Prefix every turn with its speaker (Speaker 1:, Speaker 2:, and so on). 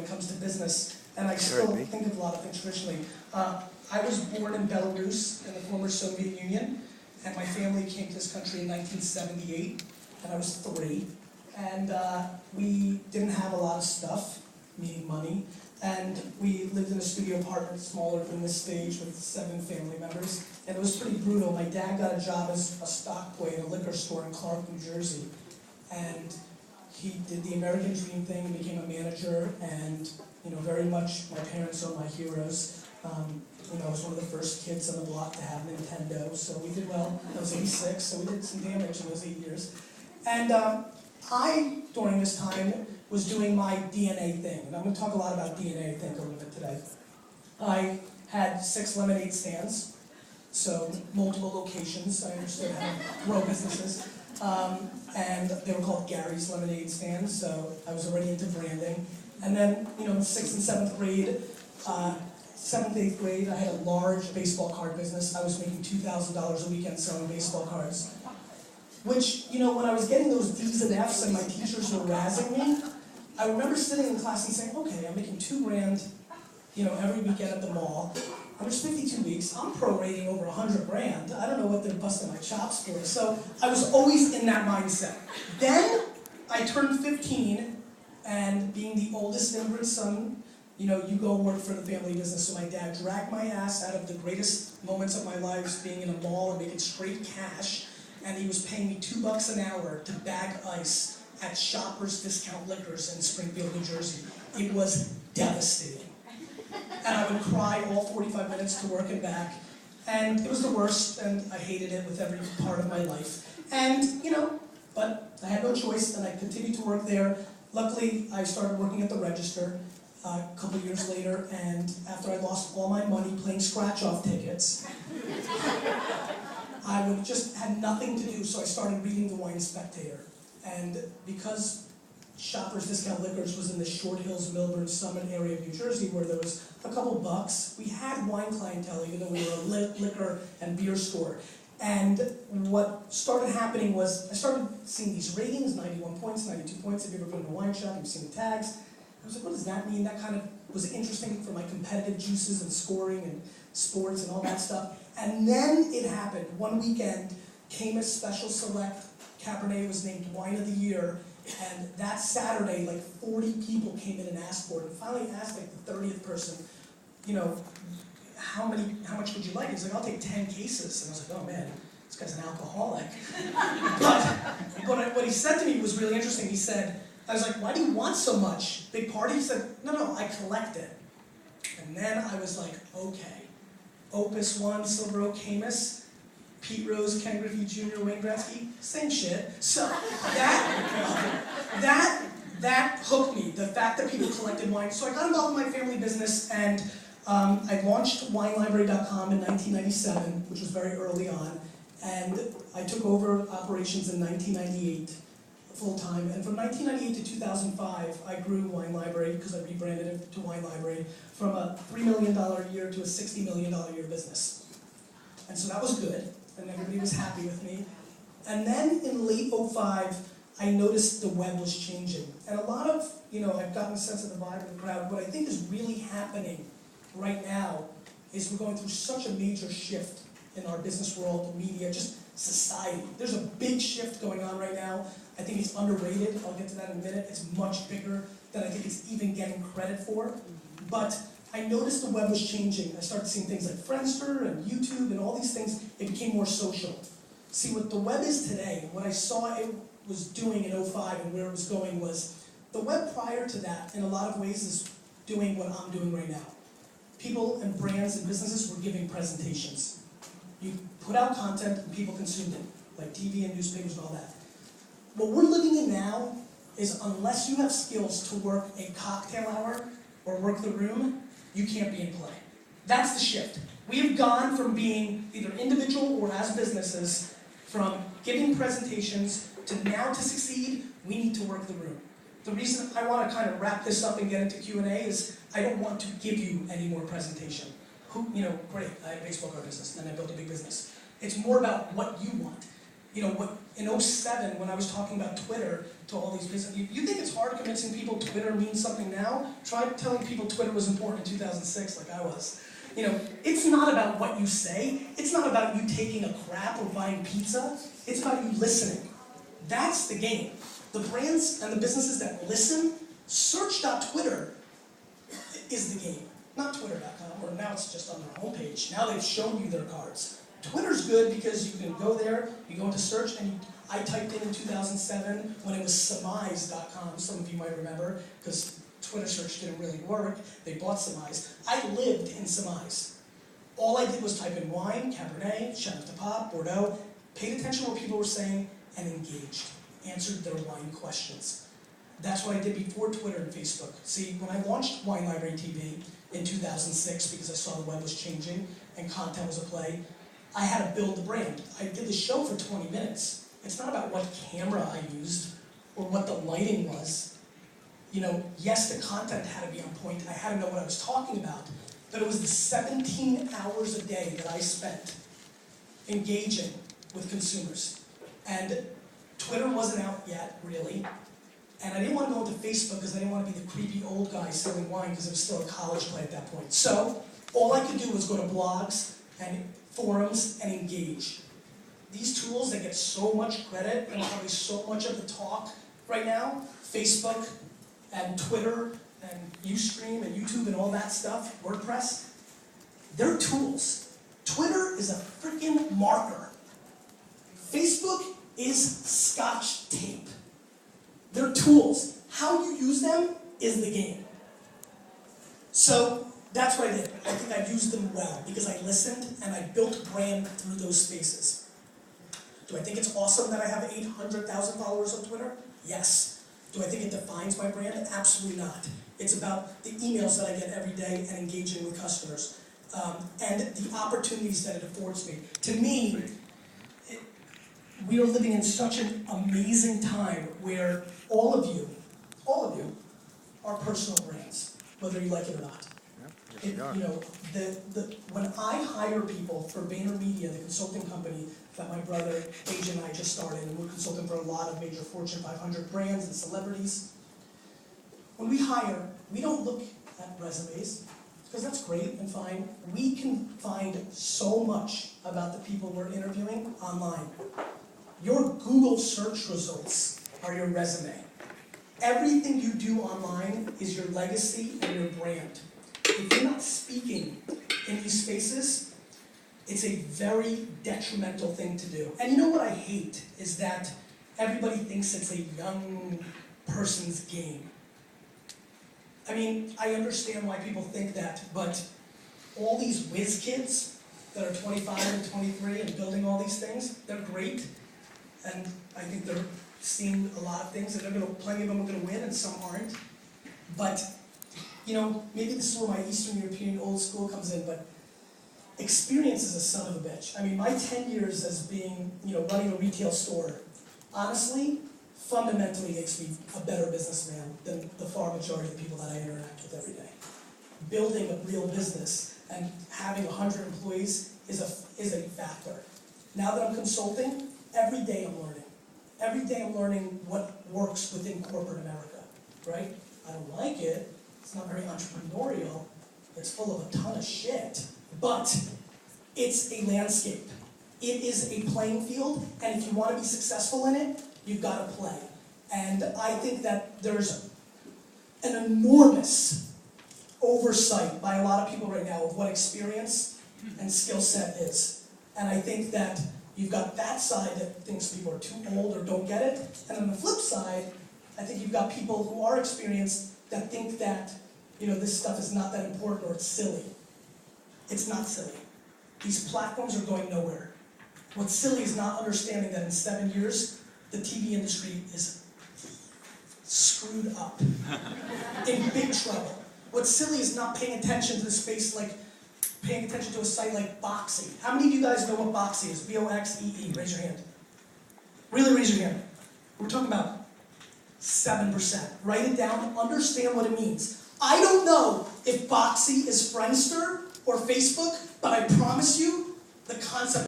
Speaker 1: it comes to business, and I still think of a lot of things traditionally. I was born in Belarus in the former Soviet Union, and my family came to this country in 1978, and I was 3. And we didn't have a lot of stuff, meaning money, and we lived in a studio apartment smaller than this stage with 7 family members, and it was pretty brutal. My dad got a job as a stock boy in a liquor store in Clark, New Jersey, and he did the American dream thing and became a manager, and very much my parents are my heroes. I was one of the first kids on the block to have Nintendo, so we did well. I was 86, so we did some damage in those 8 years. And I, during this time, was doing my DNA thing, and I'm going to talk a lot about DNA, I think, a little bit today. I had 6 lemonade stands, so multiple locations. I understood how to grow businesses. And they were called Gary's Lemonade Stands, so I was already into branding. And then, in 6th and 7th grade, 7th, 8th grade, I had a large baseball card business. I was making $2,000 a weekend selling baseball cards. Which, when I was getting those D's and F's and my teachers were razzing me, I remember sitting in class and saying, okay, I'm making $2,000, every weekend at the mall. There's 52 weeks, I'm prorating over $100,000. I don't know what they're busting my chops for. So I was always in that mindset. Then I turned 15, and being the oldest immigrant son, you go work for the family business. So my dad dragged my ass out of the greatest moments of my life, being in a mall and making straight cash. And he was paying me $2 an hour to bag ice at Shoppers Discount Liquors in Springfield, New Jersey. It was devastating. And I would cry all 45 minutes to work and back. And it was the worst, and I hated it with every part of my life. And, but I had no choice, and I continued to work there. Luckily, I started working at the register a couple years later, and after I lost all my money playing scratch-off tickets, I would just had nothing to do, so I started reading the Wine Spectator. And because Shoppers Discount Liquors was in the Short Hills, Millburn, Summit area of New Jersey, where there was a couple bucks, we had wine clientele, even though we were a liquor and beer store. And what started happening was, I started seeing these ratings, 91 points, 92 points. If you ever been in a wine shop, you've seen the tags. I was like, what does that mean? That kind of was interesting for my competitive juices and scoring and sports and all that stuff. And then it happened. One weekend, Caymus Special Select Cabernet was named Wine of the Year, and that Saturday, 40 people came in and asked for it. And finally asked the 30th person, how much would you like? He's like, I'll take 10 cases. And I was like, oh man, this guy's an alcoholic. but what he said to me was really interesting. He said, I was like, why do you want so much? Big party? He said, no, I collect it. And then I was like, okay. Opus 1, Silver Oak, Caymus, Pete Rose, Ken Griffey Jr., Wayne Gretzky, same shit. So that hooked me, the fact that people collected wine. So I got involved in my family business, and I launched WineLibrary.com in 1997, which was very early on, and I took over operations in 1998. Full-time, and from 1998 to 2005, I grew Wine Library, because I rebranded it to Wine Library, from a $3 million a year to a $60 million a year business. And so that was good, and everybody was happy with me. And then in late 2005, I noticed the web was changing. And a lot of, I've gotten a sense of the vibe of the crowd. What I think is really happening right now is we're going through such a major shift in our business world, media, just society. There's a big shift going on right now. I think it's underrated. I'll get to that in a minute. It's much bigger than I think it's even getting credit for. But I noticed the web was changing. I started seeing things like Friendster and YouTube and all these things. It became more social. See, what the web is today, what I saw it was doing in 2005 and where it was going was, the web prior to that, in a lot of ways, is doing what I'm doing right now. People and brands and businesses were giving presentations. You put out content and people consumed it, like TV and newspapers and all that. What we're living in now is, unless you have skills to work a cocktail hour or work the room, you can't be in play. That's the shift. We have gone from being either individual or as businesses, from giving presentations to now to succeed, we need to work the room. The reason I want to kind of wrap this up and get into Q&A is I don't want to give you any more presentation. Great, I had a baseball card business, and then I built a big business. It's more about what you want. In '07, when I was talking about Twitter to all these business, you think it's hard convincing people Twitter means something now? Try telling people Twitter was important in 2006 like I was. It's not about what you say. It's not about you taking a crap or buying pizza. It's about you listening. That's the game. The brands and the businesses that listen, search.twitter is the game, not twitter.com, or now it's just on their homepage. Now they've shown you their cards. Twitter's good because you can go there, you go into search, and I typed in 2007 when it was surmise.com, some of you might remember, because Twitter search didn't really work. They bought Surmise. I lived in Surmise. All I did was type in wine, Cabernet, Chateau de Pop, Bordeaux, paid attention to what people were saying, and engaged. Answered their wine questions. That's what I did before Twitter and Facebook. See, when I launched Wine Library TV in 2006, because I saw the web was changing and content was a play, I had to build the brand. I did the show for 20 minutes. It's not about what camera I used or what the lighting was. Yes, the content had to be on point. I had to know what I was talking about. But it was the 17 hours a day that I spent engaging with consumers. And Twitter wasn't out yet, really. And I didn't want to go into Facebook because I didn't want to be the creepy old guy selling wine because it was still a college play at that point. So all I could do was go to blogs and forums and engage. These tools that get so much credit and probably so much of the talk right now, Facebook and Twitter and Ustream and YouTube and all that stuff, WordPress, they're tools. Twitter is a freaking marker. Facebook is Scotch tape. They're tools. How you use them is the game. So that's what I did. I think I used them well because I listened and I built brand through those spaces. Do I think it's awesome that I have 800,000 followers on Twitter? Yes. Do I think it defines my brand? Absolutely not. It's about the emails that I get every day and engaging with customers. And the opportunities that it affords me. To me, we are living in such an amazing time where all of you are personal brands, whether you like it or not. When I hire people for VaynerMedia, the consulting company that my brother AJ and I just started, and we're consulting for a lot of major Fortune 500 brands and celebrities. When we hire, we don't look at resumes, because that's great and fine. We can find so much about the people we're interviewing online. Your Google search results are your resume. Everything you do online is your legacy and your brand. If you're not speaking in these spaces, it's a very detrimental thing to do. And you know what I hate is that everybody thinks it's a young person's game. I mean, I understand why people think that, but all these whiz kids that are 25 and 23 and building all these things, they're great. And I think they're seeing a lot of things, and plenty of them are going to win, and some aren't. But, maybe this is where my Eastern European old school comes in, but experience is a son of a bitch. I mean, my 10 years as being, running a retail store, honestly, fundamentally makes me a better businessman than the far majority of the people that I interact with every day. Building a real business and having 100 employees is a factor. Now that I'm consulting, every day I'm learning. Every day I'm learning what works within corporate America, right? I don't like it. It's not very entrepreneurial. It's full of a ton of shit. But it's a landscape. It is a playing field, and if you want to be successful in it, you've got to play. And I think that there's an enormous oversight by a lot of people right now of what experience and skill set is. And I think that you've got that side that thinks people are too old or don't get it. And on the flip side, I think you've got people who are experienced that think that, this stuff is not that important or it's silly. It's not silly. These platforms are going nowhere. What's silly is not understanding that in 7 years, the TV industry is screwed up, in big trouble. What's silly is not paying attention to the space, like paying attention to a site like Boxy. How many of you guys know what Boxy is? B-O-X-E-E, raise your hand. Really raise your hand. We're talking about 7%. Write it down, understand what it means. I don't know if Boxy is Friendster or Facebook, but I promise you, the concept